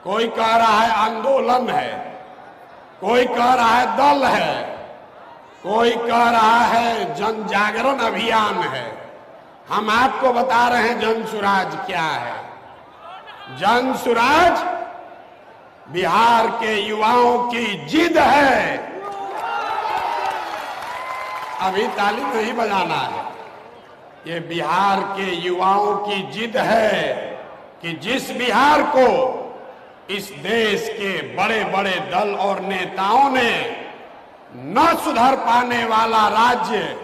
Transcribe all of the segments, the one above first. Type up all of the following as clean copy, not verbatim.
कोई कह रहा है आंदोलन है, कोई कह रहा है दल है, कोई कह रहा है जन जागरण अभियान है। हम आपको बता रहे हैं जन सुराज क्या है। जन सुराज बिहार के युवाओं की जिद है। अभी ताली नहीं बजाना है। ये बिहार के युवाओं की जिद है कि जिस बिहार को इस देश के बड़े बड़े दल और नेताओं ने न सुधर पाने वाला राज्य,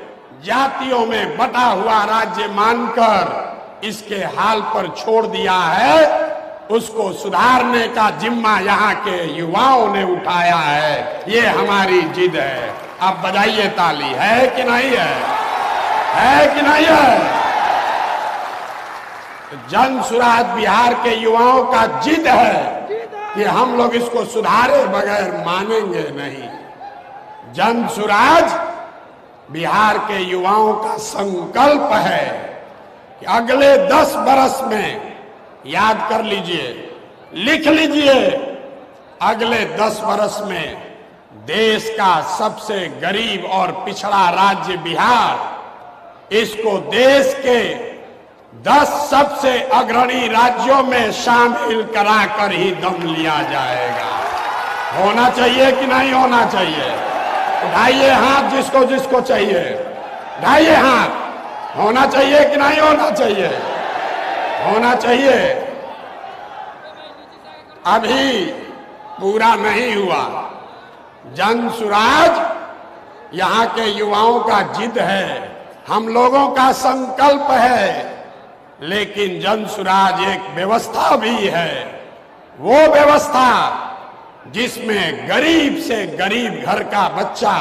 जातियों में बटा हुआ राज्य मानकर इसके हाल पर छोड़ दिया है, उसको सुधारने का जिम्मा यहाँ के युवाओं ने उठाया है। ये हमारी जिद है। अब बजाइए ताली। है कि नहीं है? है कि नहीं है? जन सुराज बिहार के युवाओं का जिद है कि हम लोग इसको सुधारे बगैर मानेंगे नहीं। जन सुराज बिहार के युवाओं का संकल्प है कि अगले 10 बरस में, याद कर लीजिए, लिख लीजिए, अगले 10 बरस में देश का सबसे गरीब और पिछड़ा राज्य बिहार, इसको देश के 10 सबसे अग्रणी राज्यों में शामिल कराकर ही दम लिया जाएगा। होना चाहिए कि नहीं होना चाहिए? उठाइए हाथ जिसको जिसको चाहिए, उठाइए हाथ। होना चाहिए कि नहीं होना चाहिए? होना चाहिए। अभी पूरा नहीं हुआ। जन सुराज यहाँ के युवाओं का जिद है, हम लोगों का संकल्प है, लेकिन जन सुराज एक व्यवस्था भी है। वो व्यवस्था जिसमें गरीब से गरीब घर का बच्चा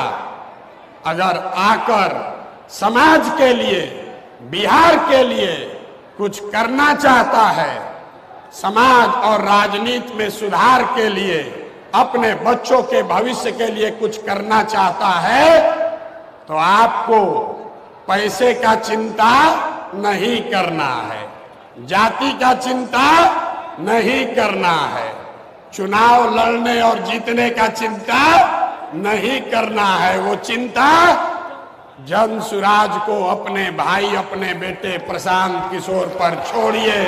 अगर आकर समाज के लिए, बिहार के लिए कुछ करना चाहता है, समाज और राजनीति में सुधार के लिए, अपने बच्चों के भविष्य के लिए कुछ करना चाहता है, तो आपको पैसे का चिंता नहीं करना है, जाति का चिंता नहीं करना है, चुनाव लड़ने और जीतने का चिंता नहीं करना है। वो चिंता जन सुराज को, अपने भाई, अपने बेटे प्रशांत किशोर पर छोड़िए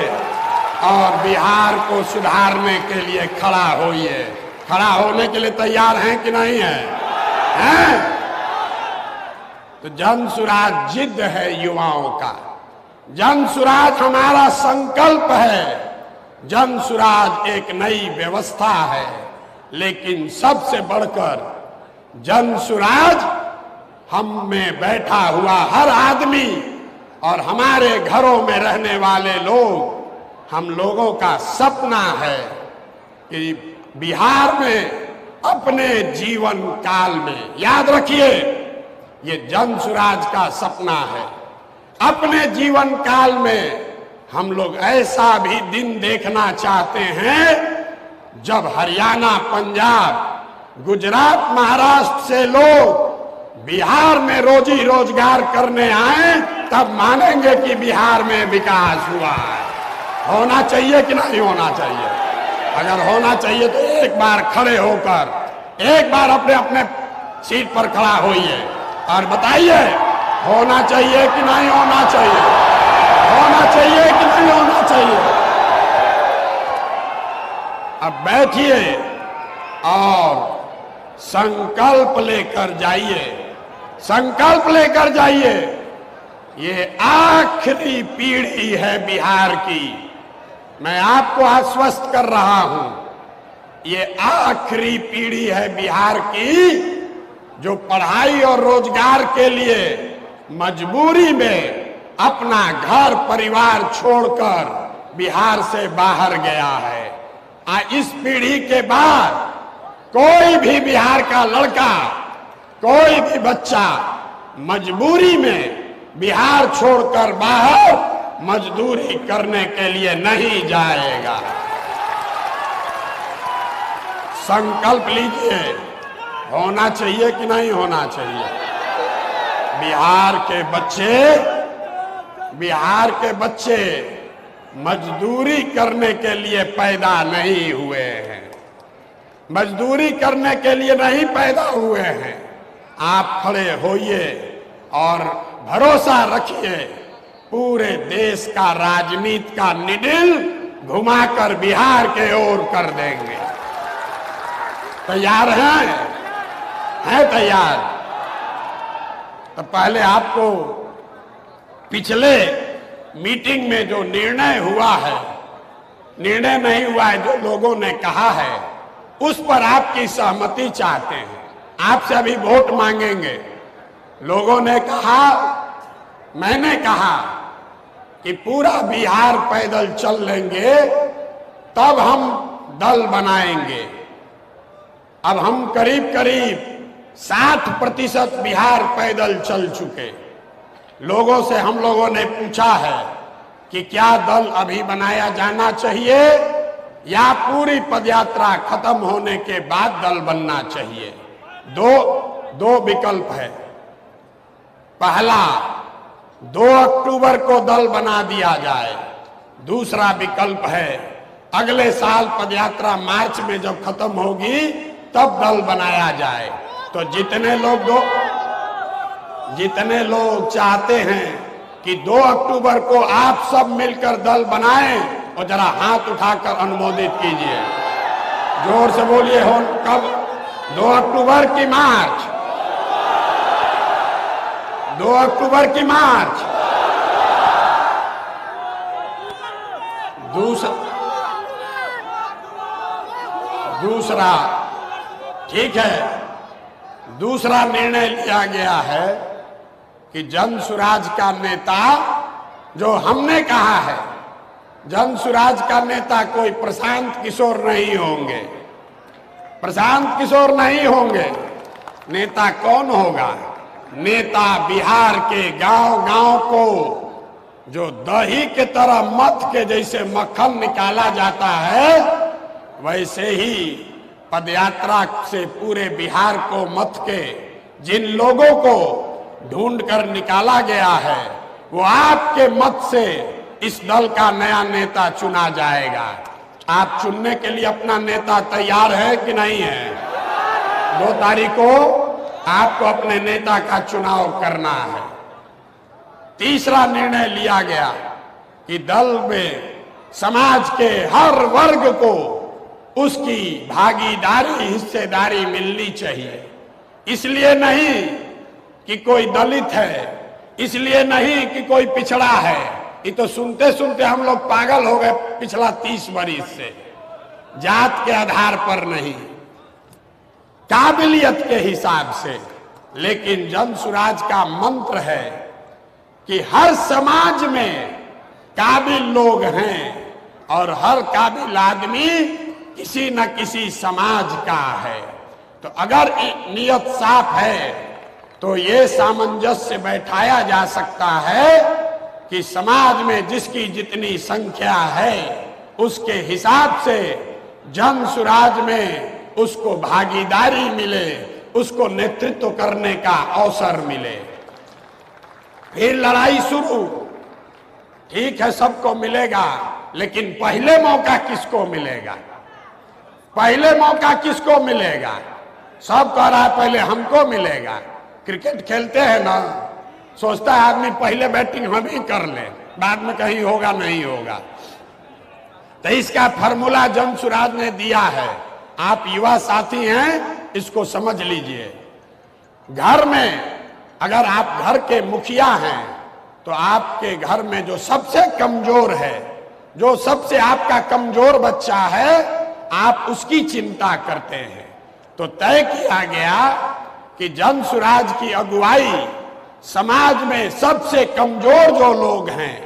और बिहार को सुधारने के लिए खड़ा होइए। खड़ा होने के लिए तैयार हैं कि नहीं है? हैं? तो जन सुराज जिद है युवाओं का। जन सुराज हमारा संकल्प है। जन सुराज एक नई व्यवस्था है, लेकिन सबसे बढ़कर जन सुराज हम में बैठा हुआ हर आदमी और हमारे घरों में रहने वाले लोग, हम लोगों का सपना है कि बिहार में अपने जीवन काल में, याद रखिए, ये जन सुराज का सपना है, अपने जीवन काल में हम लोग ऐसा भी दिन देखना चाहते हैं जब हरियाणा, पंजाब, गुजरात, महाराष्ट्र से लोग बिहार में रोजी रोजगार करने आए, तब मानेंगे कि बिहार में विकास हुआ है। होना चाहिए कि नहीं होना चाहिए? अगर होना चाहिए तो एक बार खड़े होकर, एक बार अपने अपने सीट पर खड़ा होइए और बताइए, होना चाहिए कि नहीं होना चाहिए? होना चाहिए कि नहीं होना चाहिए? अब बैठिए और संकल्प लेकर जाइए, संकल्प लेकर जाइए। ये आखिरी पीढ़ी है बिहार की। मैं आपको आश्वस्त कर रहा हूं, ये आखिरी पीढ़ी है बिहार की जो पढ़ाई और रोजगार के लिए मजबूरी में अपना घर परिवार छोड़कर बिहार से बाहर गया है। इस पीढ़ी के बाद कोई भी बिहार का लड़का, कोई भी बच्चा मजबूरी में बिहार छोड़कर बाहर मजदूरी करने के लिए नहीं जाएगा। संकल्प लीजिए। होना चाहिए कि नहीं होना चाहिए? बिहार के बच्चे मजदूरी करने के लिए पैदा नहीं हुए हैं, मजदूरी करने के लिए नहीं पैदा हुए हैं। आप खड़े होइए और भरोसा रखिए, पूरे देश का राजनीति का निडिल घुमाकर बिहार के ओर कर देंगे। तैयार हैं तैयार? तो पहले आपको पिछले मीटिंग में जो निर्णय हुआ है, निर्णय नहीं हुआ है, जो लोगों ने कहा है, उस पर आपकी सहमति चाहते हैं। आपसे अभी वोट मांगेंगे। लोगों ने कहा, मैंने कहा कि पूरा बिहार पैदल चल लेंगे तब हम दल बनाएंगे। अब हम करीब करीब 60% बिहार पैदल चल चुके। लोगों से हम लोगों ने पूछा है कि क्या दल अभी बनाया जाना चाहिए या पूरी पदयात्रा खत्म होने के बाद दल बनना चाहिए। दो विकल्प है। पहला, 2 अक्टूबर को दल बना दिया जाए। दूसरा विकल्प है, अगले साल पदयात्रा मार्च में जब खत्म होगी तब दल बनाया जाए। तो जितने लोग चाहते हैं कि 2 अक्टूबर को आप सब मिलकर दल बनाएं, और जरा हाथ उठाकर अनुमोदित कीजिए। जोर से बोलिए, हो कब? 2 अक्टूबर की मार्च, 2 अक्टूबर की मार्च। दूसरा ठीक है, दूसरा निर्णय लिया गया है कि जन सुराज का नेता, जो हमने कहा है, जन सुराज का नेता कोई प्रशांत किशोर नहीं होंगे। प्रशांत किशोर नहीं होंगे। नेता कौन होगा? नेता बिहार के गांव-गांव को जो दही के तरह मथ के जैसे मक्खन निकाला जाता है, वैसे ही पदयात्रा से पूरे बिहार को मथ के जिन लोगों को ढूंढ कर निकाला गया है, वो आपके मत से इस दल का नया नेता चुना जाएगा। आप चुनने के लिए अपना नेता तैयार है कि नहीं है? 2 तारीख को आपको अपने नेता का चुनाव करना है। तीसरा निर्णय लिया गया कि दल में समाज के हर वर्ग को उसकी भागीदारी, हिस्सेदारी मिलनी चाहिए। इसलिए नहीं कि कोई दलित है, इसलिए नहीं कि कोई पिछड़ा है। ये तो सुनते सुनते हम लोग पागल हो गए पिछला 30 वर्ष से। जात के आधार पर नहीं, काबिलियत के हिसाब से। लेकिन जन सुराज का मंत्र है कि हर समाज में काबिल लोग हैं और हर काबिल आदमी किसी न किसी समाज का है। तो अगर नियत साफ है तो ये सामंजस्य बैठाया जा सकता है कि समाज में जिसकी जितनी संख्या है उसके हिसाब से जन सुराज में उसको भागीदारी मिले, उसको नेतृत्व करने का अवसर मिले। फिर लड़ाई शुरू। ठीक है, सबको मिलेगा, लेकिन पहले मौका किसको मिलेगा? पहले मौका किसको मिलेगा? सब कह रहा है पहले हमको मिलेगा। क्रिकेट खेलते हैं ना, सोचता है आदमी पहले बैटिंग हम ही कर ले, बाद में कहीं होगा नहीं होगा। तो इसका फॉर्मूला जन सुराज ने दिया है। आप युवा साथी हैं, इसको समझ लीजिए। घर में अगर आप घर के मुखिया हैं तो आपके घर में जो सबसे कमजोर है, जो सबसे आपका कमजोर बच्चा है, आप उसकी चिंता करते हैं। तो तय किया गया कि जन सुराज की अगुवाई समाज में सबसे कमजोर जो लोग हैं,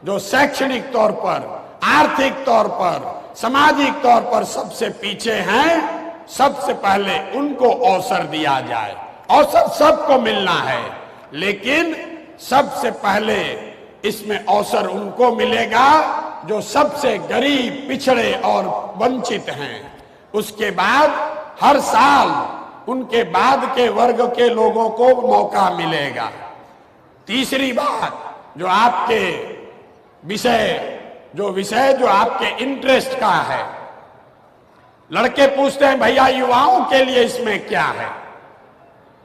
जो शैक्षणिक तौर पर, आर्थिक तौर पर, सामाजिक तौर पर सबसे पीछे हैं, सबसे पहले उनको अवसर दिया जाए। अवसर सबको मिलना है, लेकिन सबसे पहले इसमें अवसर उनको मिलेगा जो सबसे गरीब, पिछड़े और वंचित हैं। उसके बाद हर साल उनके बाद के वर्ग के लोगों को मौका मिलेगा। तीसरी बात जो आपके विषय जो विषय जो आपके इंटरेस्ट का है। लड़के पूछते हैं भैया युवाओं के लिए इसमें क्या है।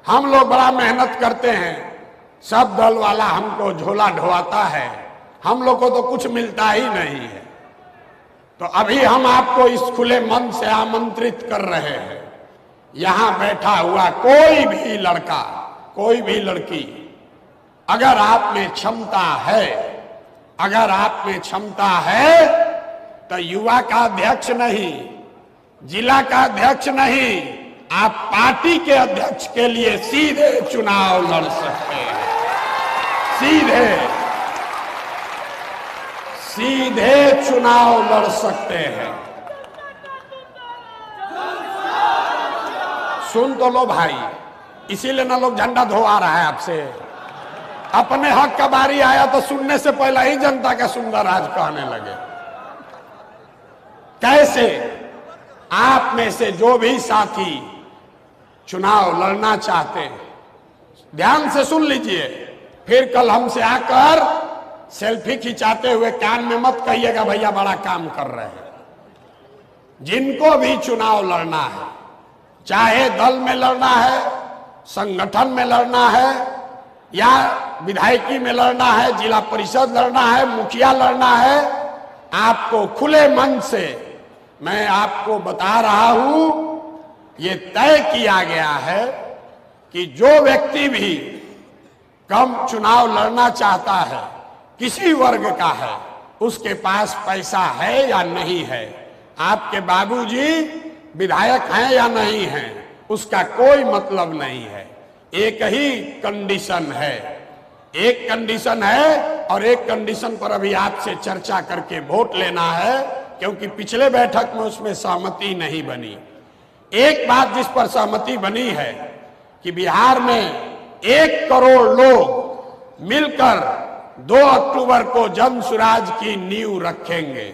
हम लोग बड़ा मेहनत करते हैं, सब दल वाला हमको झोला ढोवाता है, हम लोग को तो कुछ मिलता ही नहीं है। तो अभी हम आपको इस खुले मन से आमंत्रित कर रहे हैं, यहां बैठा हुआ कोई भी लड़का, कोई भी लड़की, अगर आप में क्षमता है, अगर आप में क्षमता है तो युवा का अध्यक्ष नहीं, जिला का अध्यक्ष नहीं, आप पार्टी के अध्यक्ष के लिए सीधे चुनाव लड़ सकते हैं। सीधे चुनाव लड़ सकते हैं। सुन तो लो भाई, इसीलिए ना लोग झंडा धोआ रहा है आपसे। अपने हक का बारी आया तो सुनने से पहले ही जनता का सुंदर राज कहने लगे। कैसे आप में से जो भी साथी चुनाव लड़ना चाहते हैं, ध्यान से सुन लीजिए, फिर कल हमसे आकर सेल्फी खिंचाते हुए कान में मत कहिएगा भैया बड़ा काम कर रहे हैं। जिनको भी चुनाव लड़ना है, चाहे दल में लड़ना है, संगठन में लड़ना है, या विधायकी में लड़ना है, जिला परिषद लड़ना है, मुखिया लड़ना है, आपको खुले मन से मैं आपको बता रहा हूं, ये तय किया गया है कि जो व्यक्ति भी कम चुनाव लड़ना चाहता है, किसी वर्ग का है, उसके पास पैसा है या नहीं है, आपके बाबूजी विधायक हैं या नहीं हैं, उसका कोई मतलब नहीं है। एक ही कंडीशन है, एक कंडीशन है, और एक कंडीशन पर अभी आपसे चर्चा करके वोट लेना है, क्योंकि पिछले बैठक में उसमें सहमति नहीं बनी। एक बात जिस पर सहमति बनी है कि बिहार में 1 करोड़ लोग मिलकर 2 अक्टूबर को जन सुराज की नींव रखेंगे।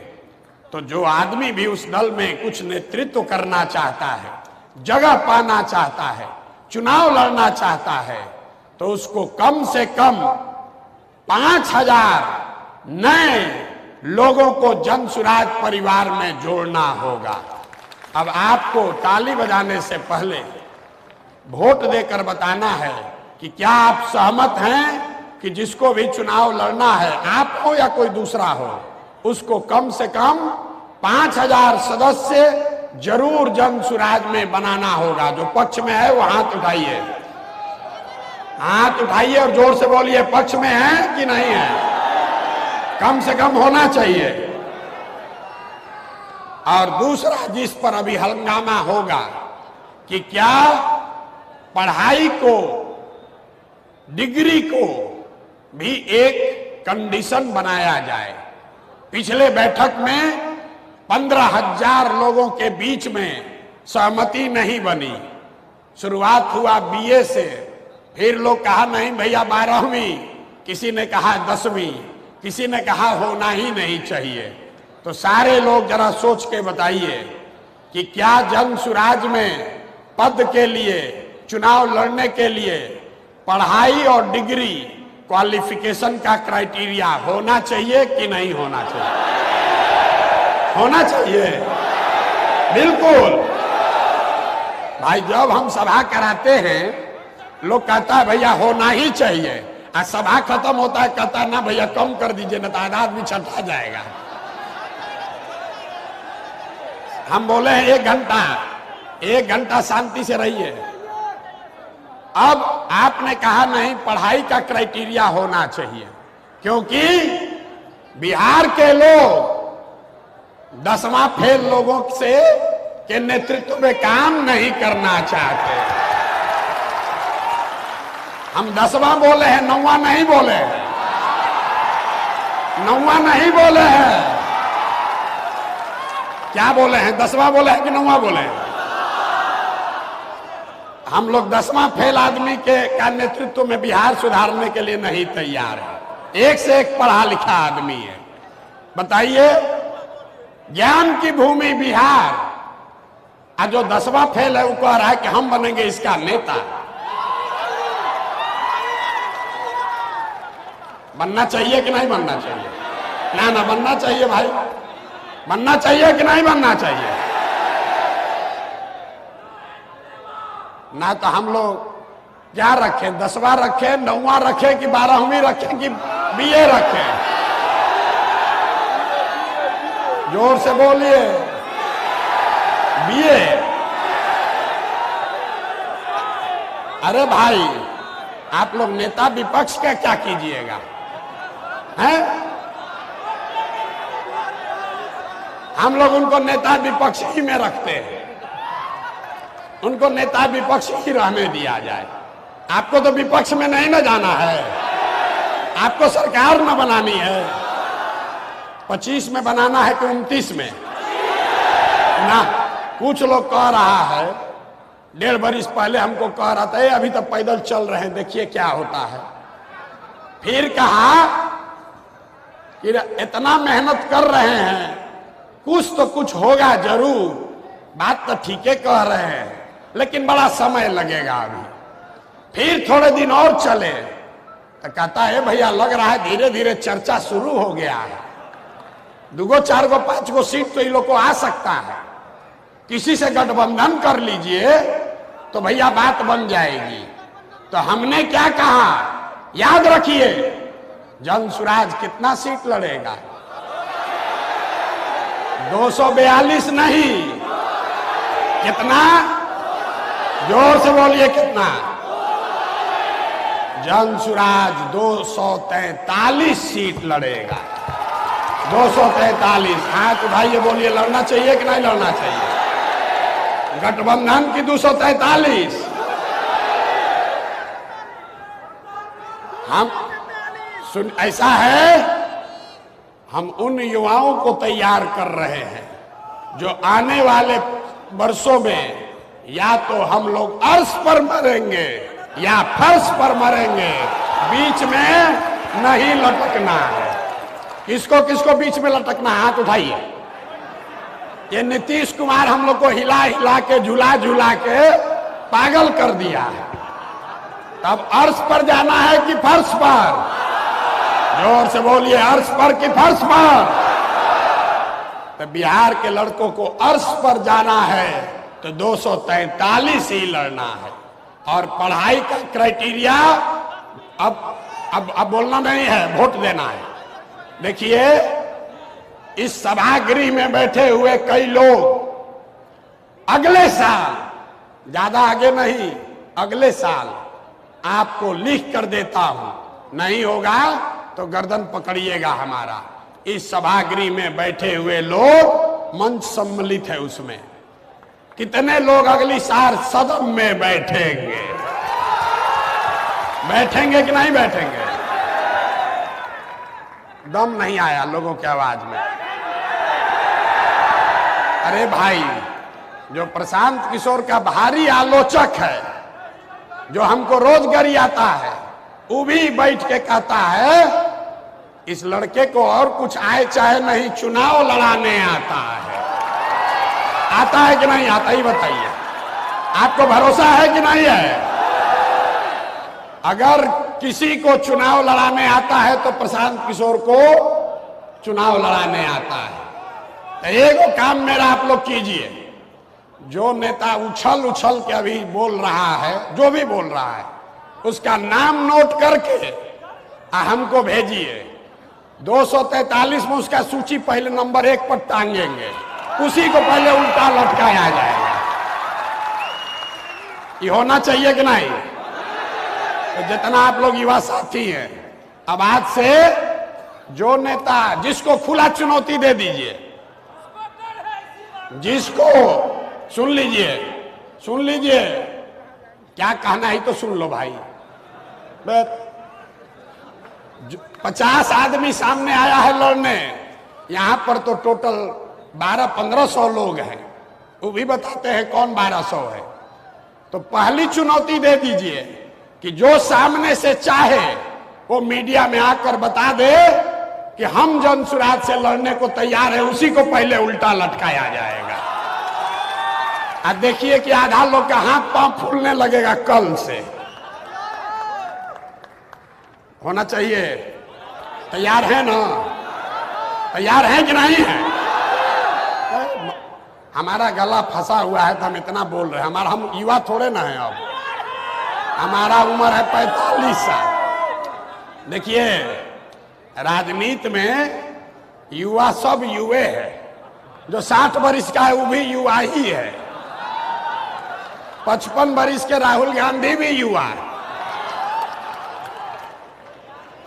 तो जो आदमी भी उस दल में कुछ नेतृत्व करना चाहता है, जगह पाना चाहता है, चुनाव लड़ना चाहता है, तो उसको कम से कम 5000 नए लोगों को जन सुराज परिवार में जोड़ना होगा। अब आपको ताली बजाने से पहले वोट देकर बताना है कि क्या आप सहमत हैं कि जिसको भी चुनाव लड़ना है, आप हो या कोई दूसरा हो, उसको कम से कम 5000 सदस्य जरूर जन सुराज में बनाना होगा। जो पक्ष में है वो हाथ उठाइए, हाथ उठाइए और जोर से बोलिए पक्ष में है कि नहीं है। कम से कम होना चाहिए। और दूसरा जिस पर अभी हंगामा होगा कि क्या पढ़ाई को, डिग्री को भी एक कंडीशन बनाया जाए। पिछले बैठक में 15,000 लोगों के बीच में सहमति नहीं बनी। शुरुआत हुआ बीए से, फिर लोग कहा नहीं भैया 12वीं, किसी ने कहा 10वीं, किसी ने कहा होना ही नहीं चाहिए। तो सारे लोग जरा सोच के बताइए कि क्या जन सुराज में पद के लिए, चुनाव लड़ने के लिए पढ़ाई और डिग्री, क्वालिफिकेशन का क्राइटेरिया होना चाहिए कि नहीं होना चाहिए? होना चाहिए, बिल्कुल। भाई जब हम सभा कराते हैं, लोग कहता है भैया होना ही चाहिए, और सभा खत्म होता है कहता है ना भैया कम कर दीजिए ना, तादाद भी छटा जाएगा। हम बोले हैं 1 घंटा शांति से रहिए। अब आपने कहा नहीं, पढ़ाई का क्राइटेरिया होना चाहिए, क्योंकि बिहार के लोग 10वां फेल लोगों से के नेतृत्व में काम नहीं करना चाहते। हम 10वां बोले हैं, 9वां नहीं बोले हैं, 9वां नहीं बोले हैं। क्या बोले हैं? 10वां बोले हैं कि 9वां बोले हैं? हम लोग 10वां फेल आदमी का नेतृत्व में बिहार सुधारने के लिए नहीं तैयार है। एक से एक पढ़ा लिखा आदमी है। बताइए, ज्ञान की भूमि बिहार, और जो 10वां फेल है वो कह रहा है कि हम बनेंगे इसका नेता। बनना चाहिए कि नहीं बनना चाहिए? ना ना, बनना चाहिए भाई, बनना चाहिए कि नहीं बनना चाहिए? ना तो हम लोग क्या रखें, 10वां रखें, 9वां रखें कि 12वीं रखें कि बीए रखें? जोर से बोलिए, बीए। अरे भाई, आप लोग नेता विपक्ष का क्या कीजिएगा, हैं? हम लोग उनको नेता विपक्ष ही में रखते हैं, उनको नेता विपक्ष ही रहने दिया जाए। आपको तो विपक्ष में नहीं ना जाना है, आपको सरकार न बनानी है। 25 में बनाना है कि 29 में? ना, कुछ लोग कह रहा है, 1.5 बरिस पहले हमको कह रहा था अभी तक पैदल चल रहे हैं, देखिए क्या होता है। फिर कहा कि इतना मेहनत कर रहे हैं, कुछ तो कुछ होगा जरूर। बात तो ठीक है कह रहे हैं, लेकिन बड़ा समय लगेगा अभी। फिर थोड़े दिन और चले तो कहता है भैया लग रहा है धीरे धीरे चर्चा शुरू हो गया है, 2 4 5 सीट तो ये लोग को आ सकता है, किसी से गठबंधन कर लीजिए तो भैया बात बन जाएगी। तो हमने क्या कहा, याद रखिए, जनसुराज कितना सीट लड़ेगा? 242 नहीं, कितना? जोर से बोलिए, कितना? जनसुराज 243 सीट लड़ेगा, 243। हाथ उठाइए, बोलिए लड़ना चाहिए कि नहीं लड़ना चाहिए? गठबंधन की 243। हम ऐसा है, हम उन युवाओं को तैयार कर रहे हैं जो आने वाले वर्षों में या तो हम लोग अर्श पर मरेंगे या फर्श पर मरेंगे, बीच में नहीं लटकना है। किसको किसको बीच में लटकना है? हाथ उठाइए। ये नीतीश कुमार हम लोग को हिला हिला के, झुला झुला के पागल कर दिया है। तब अर्श पर जाना है कि फर्श पर? जोर से बोलिए, अर्श पर कि फर्श पर? तो बिहार के लड़कों को अर्श पर जाना है तो 243 ही लड़ना है। और पढ़ाई का क्राइटेरिया अब बोलना नहीं है, वोट देना है। देखिए, इस सभागृह में बैठे हुए कई लोग अगले साल, ज्यादा आगे नहीं, अगले साल आपको लिख कर देता हूं, नहीं होगा तो गर्दन पकड़िएगा हमारा। इस सभागृह में बैठे हुए लोग, मंच सम्मिलित है उसमें, कितने लोग अगली साल सदन में बैठेंगे? बैठेंगे कि नहीं बैठेंगे? दम नहीं आया लोगों की आवाज में। अरे भाई, जो प्रशांत किशोर का भारी आलोचक है, जो हमको रोज गरियाता है, वो भी बैठ के कहता है इस लड़के को और कुछ आए चाहे नहीं, चुनाव लड़ाने आता है। आता है कि नहीं आता, ही बताइए। आपको भरोसा है कि नहीं है? अगर किसी को चुनाव लड़ाने आता है तो प्रशांत किशोर को चुनाव लड़ाने आता है। तो एक काम मेरा आप लोग कीजिए, जो नेता उछल उछल के अभी बोल रहा है, जो भी बोल रहा है, उसका नाम नोट करके हमको भेजिए। 243 में उसका सूची पहले नंबर 1 पर टांगेंगे, उसी को पहले उल्टा लटकाया जाएगा। ये होना चाहिए कि नहीं? तो जितना आप लोग युवा साथी हैं, अब आज से जो नेता, जिसको खुला चुनौती दे दीजिए, जिसको, सुन लीजिए, सुन लीजिए, क्या कहना है तो सुन लो भाई। 50 आदमी सामने आया है लड़ने, यहां पर तो टोटल 1200-1500 लोग हैं, वो भी बताते हैं कौन 1200 है। तो पहली चुनौती दे दीजिए कि जो सामने से चाहे वो मीडिया में आकर बता दे कि हम जनसुराज से लड़ने को तैयार है, उसी को पहले उल्टा लटकाया जाएगा। अब देखिए कि आधा लोग का हाथ पांव फूलने लगेगा कल से। होना चाहिए, तैयार है ना? तैयार हैं कि नहीं है? हमारा गला फंसा हुआ है तो हम इतना बोल रहे हैं। हम युवा थोड़े ना है, अब हमारा उम्र है 45 साल। देखिए, राजनीति में युवा सब युवे है। जो 60 वर्ष का है वो भी युवा ही है। 55 वर्ष के राहुल गांधी भी युवा है।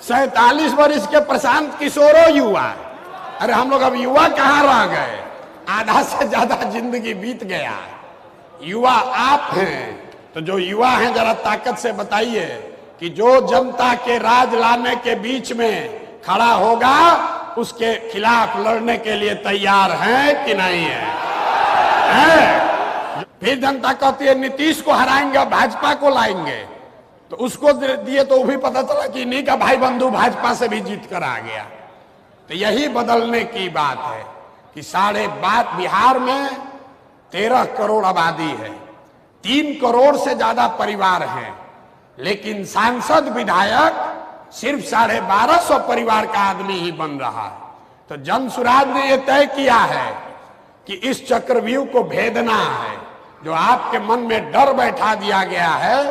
47 वर्ष के प्रशांत किशोरो युवा है। अरे हम लोग अब युवा कहाँ रह गए? आधा से ज्यादा जिंदगी बीत गया। युवा आप हैं, तो जो युवा हैं जरा ताकत से बताइए कि जो जनता के राज लाने के बीच में खड़ा होगा उसके खिलाफ लड़ने के लिए तैयार हैं कि नहीं है? फिर जनता कहती है नीतीश को हराएंगे, भाजपा को लाएंगे, तो उसको दिए तो वो भी पता चला कि इन्हीं का भाई बंधु भाजपा से भी जीत कर आ गया। तो यही बदलने की बात है कि बिहार में 13 करोड़ आबादी है, 3 करोड़ से ज्यादा परिवार हैं, लेकिन सांसद विधायक सिर्फ 1250 परिवार का आदमी ही बन रहा है। तो जन सुराज ने यह तय किया है कि इस चक्रव्यूह को भेदना है। जो आपके मन में डर बैठा दिया गया है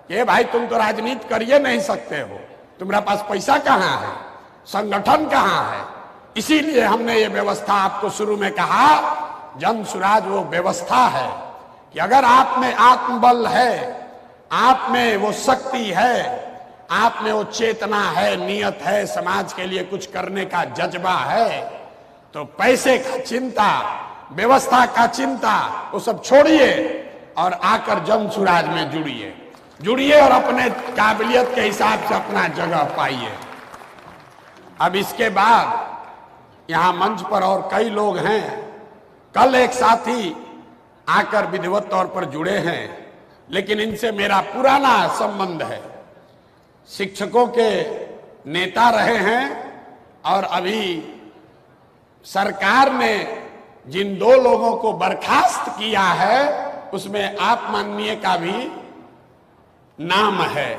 कि भाई तुम तो राजनीति करिए नहीं सकते हो, तुम्हारे पास पैसा कहाँ है, संगठन कहाँ है, इसीलिए हमने ये व्यवस्था आपको शुरू में कहा। जन सुराज वो व्यवस्था है कि अगर आप में आत्मबल है, आप में वो शक्ति है, आप में वो चेतना है, नियत है, समाज के लिए कुछ करने का जज्बा है, तो पैसे का चिंता, व्यवस्था का चिंता वो सब छोड़िए और आकर जन सुराज में जुड़िए और अपने काबिलियत के हिसाब से अपना जगह पाइए। अब इसके बाद यहां मंच पर और कई लोग हैं। कल एक साथी आकर विधिवत तौर पर जुड़े हैं, लेकिन इनसे मेरा पुराना संबंध है। शिक्षकों के नेता रहे हैं और अभी सरकार ने जिन 2 लोगों को बर्खास्त किया है उसमें आप माननीय का भी नाम है।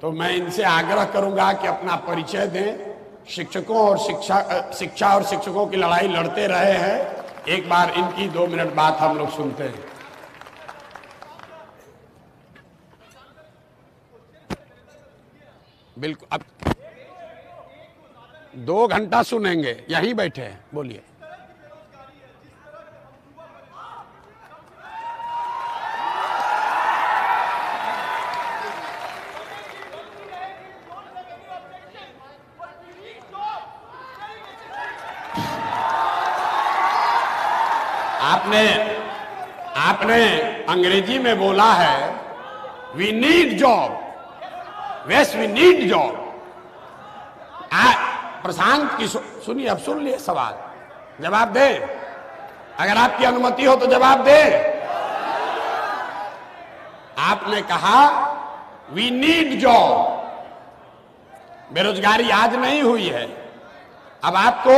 तो मैं इनसे आग्रह करूंगा कि अपना परिचय दें। शिक्षकों और शिक्षा और शिक्षकों की लड़ाई लड़ते रहे हैं। एक बार इनकी 2 मिनट बात हम लोग सुनते हैं। बिल्कुल, अब 2 घंटा सुनेंगे, यहीं बैठे हैं, बोलिए। आपने अंग्रेजी में बोला है वी नीड जॉब, वेस वी नीड जॉब। प्रशांत की सुनिए, अब सुन लिए सवाल, जवाब दे। अगर आपकी अनुमति हो तो जवाब दे। आपने कहा वी नीड जॉब। बेरोजगारी आज नहीं हुई है। अब आपको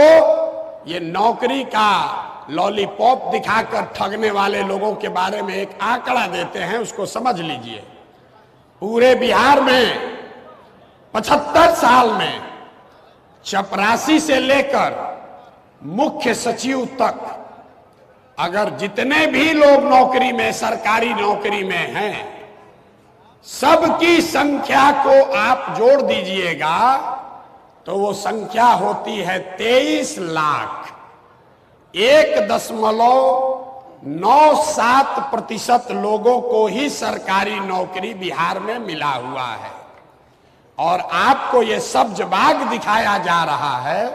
ये नौकरी का लॉलीपॉप दिखाकर ठगने वाले लोगों के बारे में एक आंकड़ा देते हैं, उसको समझ लीजिए। पूरे बिहार में 75 साल में चपरासी से लेकर मुख्य सचिव तक अगर जितने भी लोग नौकरी में, सरकारी नौकरी में हैं, सबकी संख्या को आप जोड़ दीजिएगा तो वो संख्या होती है 23 लाख। 1.97% लोगों को ही सरकारी नौकरी बिहार में मिला हुआ है। और आपको ये सब्जबाग दिखाया जा रहा है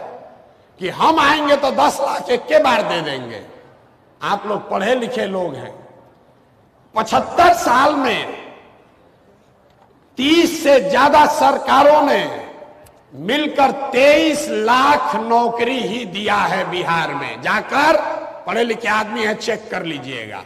कि हम आएंगे तो 10 लाख एक के बार दे देंगे। आप लोग पढ़े लिखे लोग हैं। 75 साल में 30 से ज्यादा सरकारों ने मिलकर 23 लाख नौकरी ही दिया है बिहार में। जाकर पढ़े लिखे आदमी है, चेक कर लीजिएगा।